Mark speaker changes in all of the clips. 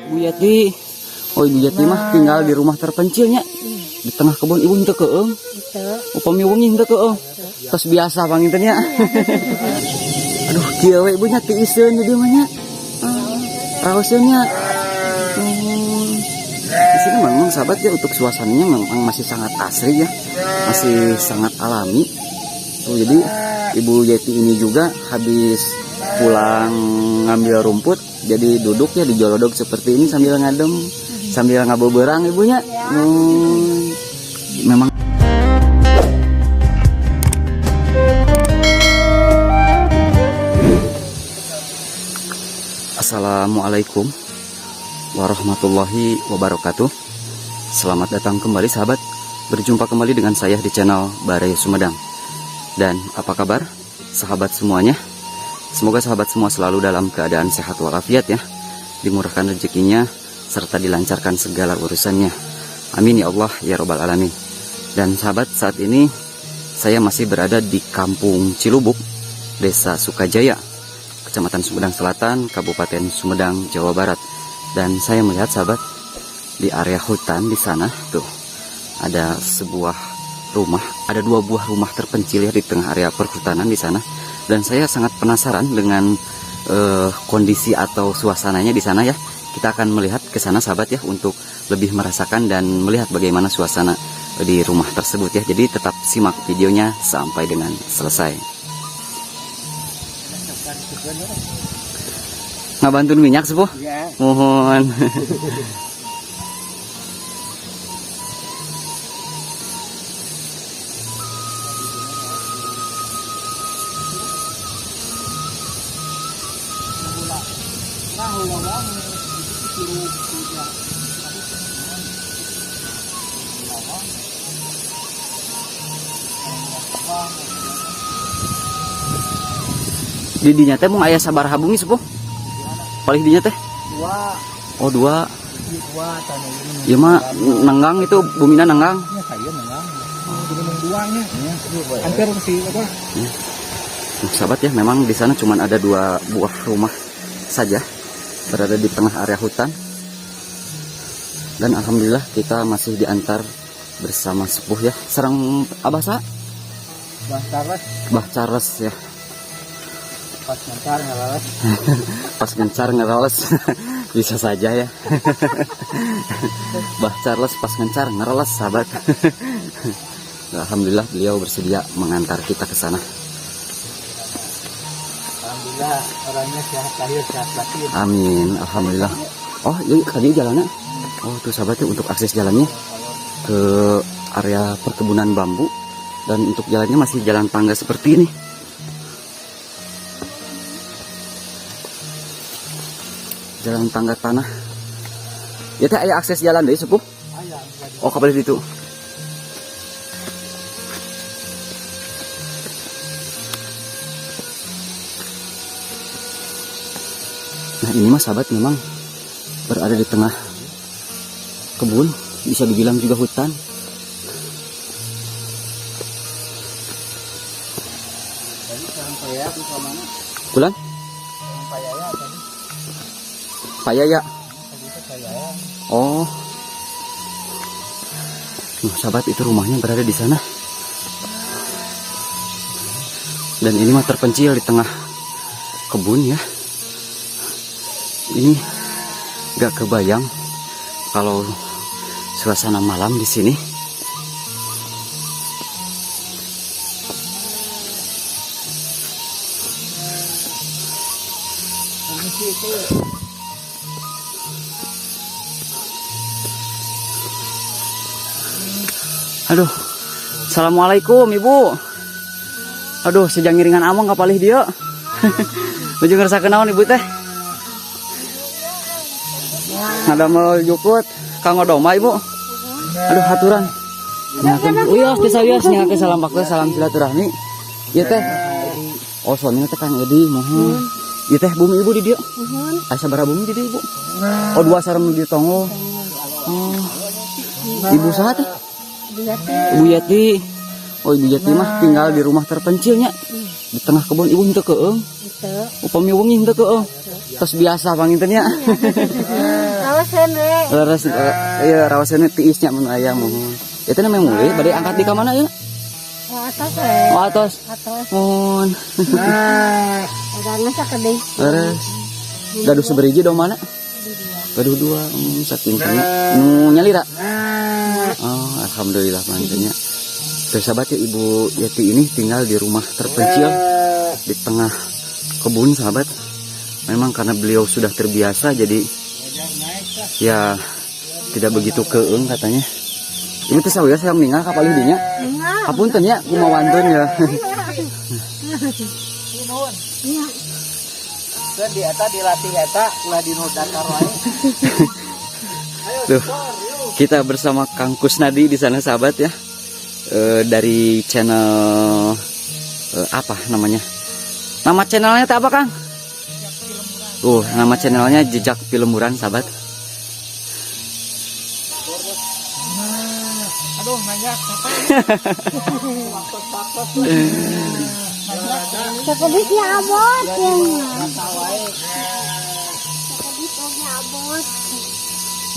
Speaker 1: Bu Yati. Oh, Ibu Yati mah tinggal di rumah terpencilnya. Di tengah kebun ibu henteu keung. Upami ibu henteu keung. Tos biasa pangintennya. Aduh, kieu we ibunya ti iseun di dieu mah nya. Raoseunnya. Di sini memang sahabat ya, untuk suasananya memang masih sangat asri ya. Masih sangat alami. Tuh, jadi Ibu Yeti ini juga habis pulang ngambil rumput, jadi duduk ya di jolodok seperti ini sambil ngadem, sambil ngaboberang ibunya. Memang Assalamualaikum warahmatullahi wabarakatuh. Selamat datang kembali sahabat, berjumpa kembali dengan saya di channel Barai Sumedang. Dan apa kabar sahabat semuanya? Semoga sahabat semua selalu dalam keadaan sehat walafiat ya, dimurahkan rezekinya serta dilancarkan segala urusannya. Amin ya Allah ya Rabbal Alamin. Dan sahabat, saat ini saya masih berada di Kampung Cilubuk, Desa Sukajaya, Kecamatan Sumedang Selatan, Kabupaten Sumedang, Jawa Barat. Dan saya melihat sahabat, di area hutan di sana tuh ada sebuah rumah, ada dua buah rumah terpencil ya di tengah area perhutanan di sana. Dan saya sangat penasaran dengan kondisi atau suasananya di sana ya. Kita akan melihat ke sana sahabat ya, untuk lebih merasakan dan melihat bagaimana suasana di rumah tersebut ya. Jadi tetap simak videonya sampai dengan selesai. Ngabantuin minyak sepuh? Ya. Mohon. Di dinya teh mung aya sabaraha bumi sepuh? Paling dinya teh? Dua. Oh, dua. Iya mah nenggang itu, bumina nenggang. Ya saya nenggang. Oh, jadi mengduanya. Hampir sih apa? Sahabat ya, memang di sana cuma ada dua buah rumah saja, berada di tengah area hutan. Dan alhamdulillah kita masih diantar bersama sepuh ya. Sareng Abah sa? Bah Charles. Bah Charles ya. Pas ngencar ngeroles. Pas ngencar ngeroles. Bisa saja ya. Bah Charles pas ngencar ngeroles sahabat. Alhamdulillah beliau bersedia mengantar kita ke sana. Alhamdulillah orangnya sehat lahir sehat batin. Amin, alhamdulillah. Oh, ini tadi jalannya. Oh, tuh sahabatnya untuk akses jalannya ke area perkebunan bambu, dan untuk jalannya masih jalan tangga seperti ini. Jalan tangga tanah. Ya teh aya akses jalan deh sepuh. Oh, kabel itu. Nah, ini mah sahabat memang berada di tengah kebun, bisa dibilang juga hutan. Bulan? Payaya. Oh. Nah, sahabat, itu rumahnya berada di sana. Dan ini mah terpencil di tengah kebun ya. Ini gak kebayang kalau suasana malam di sini. Aduh, assalamualaikum ibu. Aduh, sejang ngiringan among kapalih dia. Baju ngerasa kenaon ibu teh? Ada mau jukut, kang odoma ibu. Aduh, haturan. Nyakeun, uyos tisayos nyakeun salam bakal salam silaturahmi. Ieu teh. Oh, suaminya teh Kang Edi, mohon. Ieu teh bumi ibu di dieu. Mohon. Aya sabaraha bumi di dieu ibu? Oh, dua sareng di tonggo. Oh. Ibu saha teh? Ibu Yati. Oh, Ibu Yati mah tinggal di rumah terpencilnya. Di tengah kebun ibu henteu keung. Upami ibu henteu keung. Tos biasa pangintennya.
Speaker 2: rawasan we.
Speaker 1: Leres iya rawasan tiisnya mun aya mohon. Eta namanya mulai bade angkat di ka mana ya?
Speaker 2: Atas we.
Speaker 1: Oh atas.
Speaker 2: Atas.
Speaker 1: Mohon.
Speaker 2: Ada ngasa kedai.
Speaker 1: Leres. Gaduh seberiji dong mana? Gaduh dua. Saking tanya. Nu nyalira. Oh, alhamdulillah mantunya. Sahabat ya Ibu Yeti ini tinggal di rumah terpencil di tengah kebun sahabat. Memang karena beliau sudah terbiasa jadi ya tidak begitu keeng katanya. Ini tuh saya meninggal kapal dinya. Hapunten ya, kumaha wantun ya.
Speaker 3: Di eta dilatih eta ulah dinodan karo aing.
Speaker 1: Duh, kita bersama Kang Kusnadi di sana sahabat ya. Dari channel apa namanya? Nama channelnya apa Kang? Nama channelnya Jejak Pilemuran sahabat.
Speaker 3: Aduh nanya apa?
Speaker 2: Sakabitnya abot ya. Sakabitnya abot.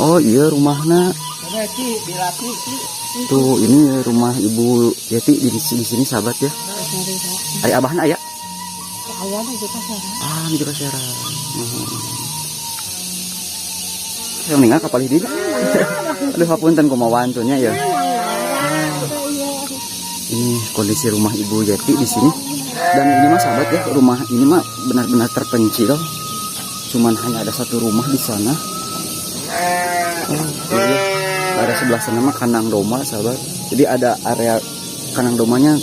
Speaker 1: Oh iya rumahnya.
Speaker 3: Dilatih
Speaker 1: Tuh ini rumah Ibu Yeti di sini sahabat ya. Ari abahna aya.
Speaker 2: Aya di Kasera.
Speaker 1: Ah, di Kasera. Saya meninggal kapal di. Aduh hapunten kumaha wantunnya ya. Ini kondisi rumah Ibu Yeti di sini. Dan ini mah sahabat ya, rumah ini mah benar-benar terpencil. Cuman hanya ada satu rumah di sana. Oh, iya. Ada sebelah sana mah kandang domba sahabat. Jadi ada area kandang domanya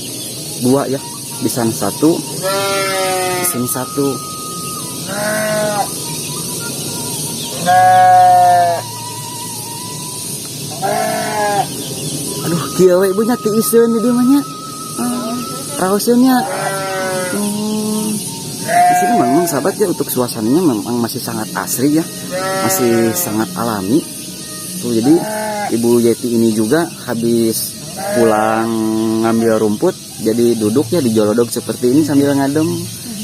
Speaker 1: dua ya. Di sana satu, di sini satu. Aduh, kieu we ibunya tiiseun di dieu mah nya. Raoseunnya. Di sini memang sahabat ya untuk suasananya memang masih sangat asri ya. Masih sangat alami. Tuh jadi Ibu Yeti ini juga habis pulang ngambil rumput jadi duduk ya di jolodog seperti ini sambil ngadem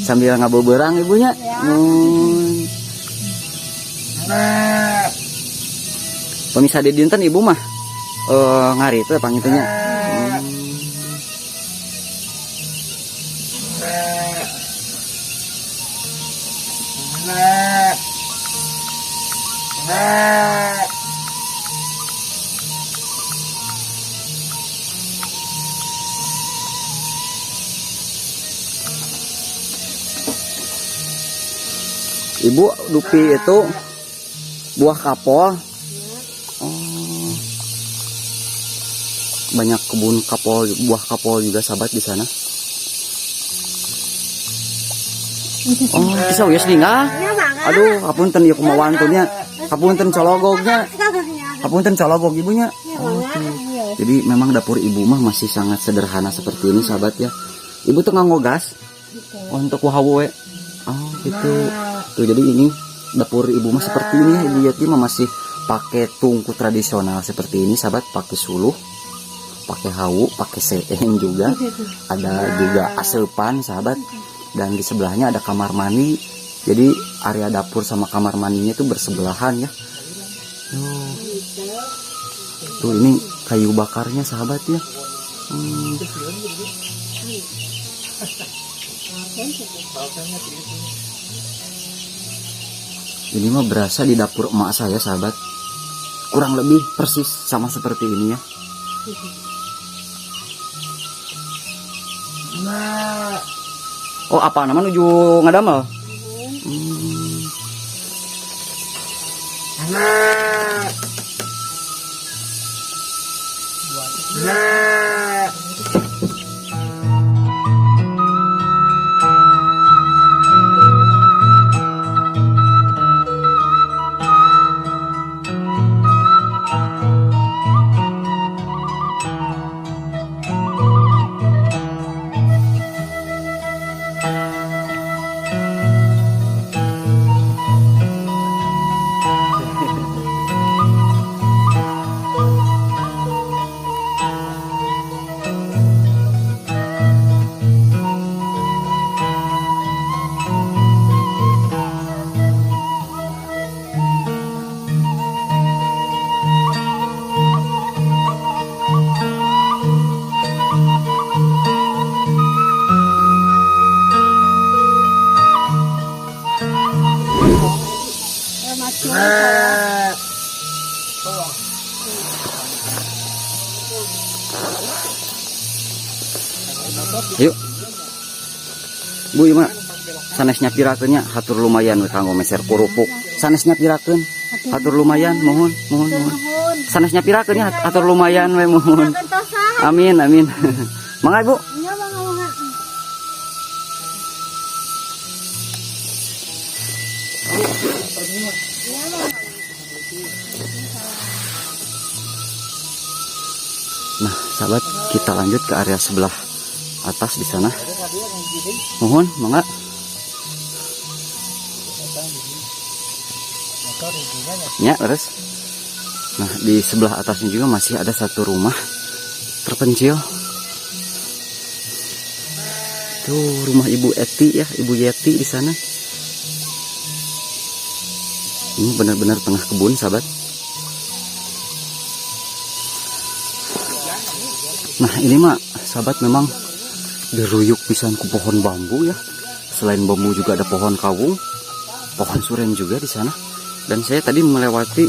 Speaker 1: sambil ngaboberang ibunya. Pemisah di dinten ibu mah ngari itu pangitunya. Ibu dupi itu buah kapol. Oh. Banyak kebun kapol, buah kapol juga sahabat di sana. Oh, pisau ya seningal. Aduh, hapunten ya kumaha wantunnya. Hapunten cologognya. Hapunten cologog ibunya. Oh, jadi memang dapur ibu mah masih sangat sederhana seperti ini sahabat ya. Ibu tuh nganggo gas untuk wahawe. Oh, gitu. Tuh jadi ini dapur ibu mah seperti ini ya. Ibu Yeti mah masih pakai tungku tradisional seperti ini sahabat, pakai suluh, pakai hawu, pakai seen juga. Ada juga asepan sahabat. Dan di sebelahnya ada kamar mandi. Jadi area dapur sama kamar mandinya itu bersebelahan ya. Tuh ini kayu bakarnya sahabat ya. Ini mah berasa di dapur emak saya sahabat. Kurang lebih persis sama seperti ini ya. Oh apa nama nuju ngadamel? Yuk. Bu ieu mah sanesnya pirakeun nya hatur lumayan we kanggo meser kurupuk. Sanesnya pirakeun. Hatur lumayan mohon. Sanesnya pirakeun nya hatur lumayan we mohon. Amin amin. Mangga Ibu.
Speaker 2: Iya, mangga.
Speaker 1: Nah, sahabat, kita lanjut ke area sebelah atas di sana. Mohon, mangga. Ya, terus. Nah, di sebelah atasnya juga masih ada satu rumah terpencil. Tuh, rumah Ibu Eti ya, Ibu Yeti di sana. Ini benar-benar tengah kebun, sahabat. Nah, ini mah sahabat memang diruyuk pisan ku pohon bambu ya. Selain bambu juga ada pohon kawung, pohon suren juga di sana. Dan saya tadi melewati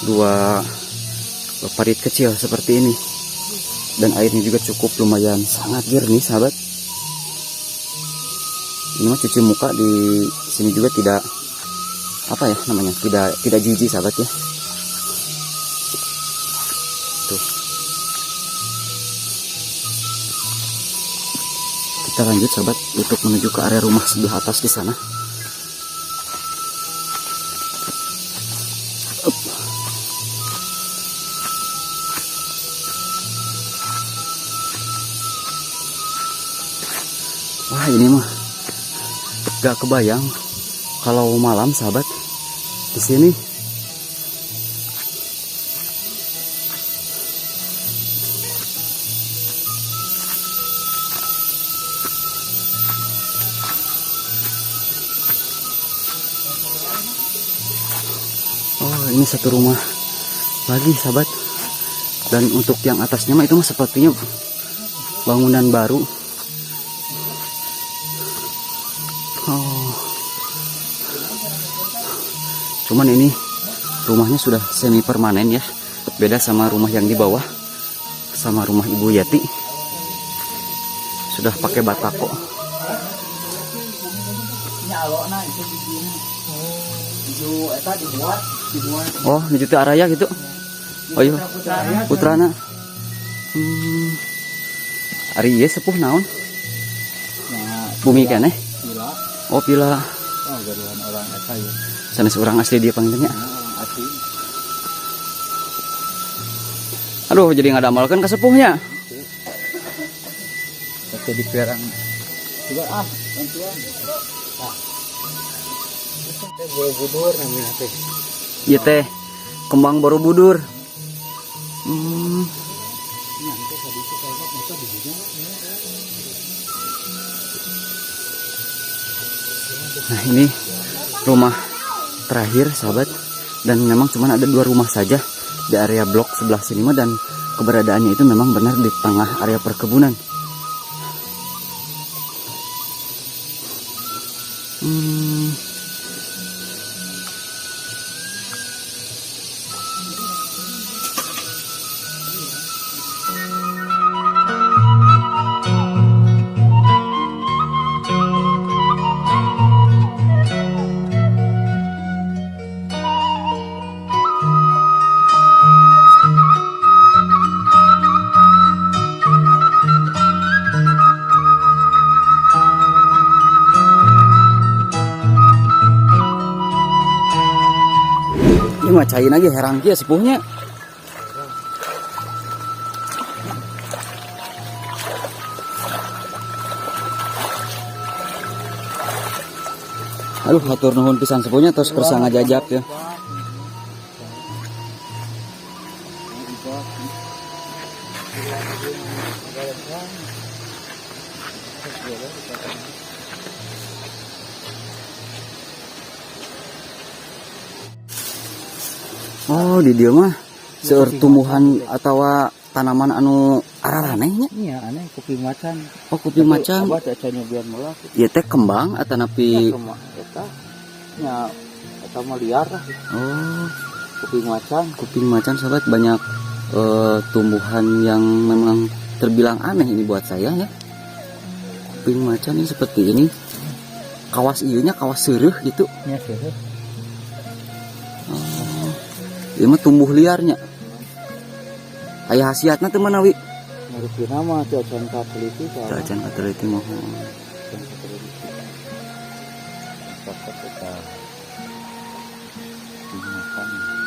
Speaker 1: dua parit kecil seperti ini. Dan airnya juga cukup lumayan sangat jernih, sahabat. Ini mah cuci muka di sini juga tidak apa ya namanya, tidak jijik, sahabat ya. Tuh. Kita lanjut, sahabat, untuk menuju ke area rumah sebelah atas di sana. Wah, ini mah gak kebayang kalau malam, sahabat, di sini. Oh, ini satu rumah lagi, sahabat. Dan untuk yang atasnya mah itu mah sepertinya bangunan baru. Oh. Cuman ini rumahnya sudah semi permanen ya. Beda sama rumah yang di bawah, sama rumah Ibu Yeti. Sudah pakai batako. Oh, di Juta Araya gitu. Oh iya, putrana. Ari ieu sepuh naon? Bumi kan Oh, pila.
Speaker 3: Oh, gaduhan orang eta ya.
Speaker 1: Sanes orang asli dia panggilnya.
Speaker 3: Orang asli.
Speaker 1: Aduh, jadi ngadamalkeun ka sepuhnya.
Speaker 3: Oke, di perang. Coba bantuan. Borobudur namanya teh.
Speaker 1: Ieu teh kembang Borobudur. Nah, ini rumah terakhir, sahabat, dan memang cuma ada dua rumah saja di area blok sebelah sini mah, dan keberadaannya itu memang benar di tengah area perkebunan. Ini mah cain lagi herang kia sepuhnya. Aduh, hatur nuhun pisan sepuhnya terus kersa ngajajab ya. Oh, di dia mah seueur tumbuhan atau tanaman anu araranehnya.
Speaker 3: Iya, aneh kopi macan.
Speaker 1: Oh, kopi macan.
Speaker 3: Obat acanya biar melak.
Speaker 1: Ieu teh kembang atau napi
Speaker 3: Eta nya sama liar lah.
Speaker 1: Oh,
Speaker 3: Kuping macan.
Speaker 1: kuping macan sahabat, banyak tumbuhan yang memang terbilang aneh ini buat saya ya. Kuping macan ini seperti ini. Kawas ieunya kawas seureuh gitu.
Speaker 3: Ya sih.
Speaker 1: Oh, ini mah tumbuh liarnya. Aya hasiatna teu manawi.
Speaker 3: Ngurusina mah cuacan kateliti soalnya.
Speaker 1: Cuacan kateliti mohon.
Speaker 3: Cuacan kateliti. Tetap kita dimakan.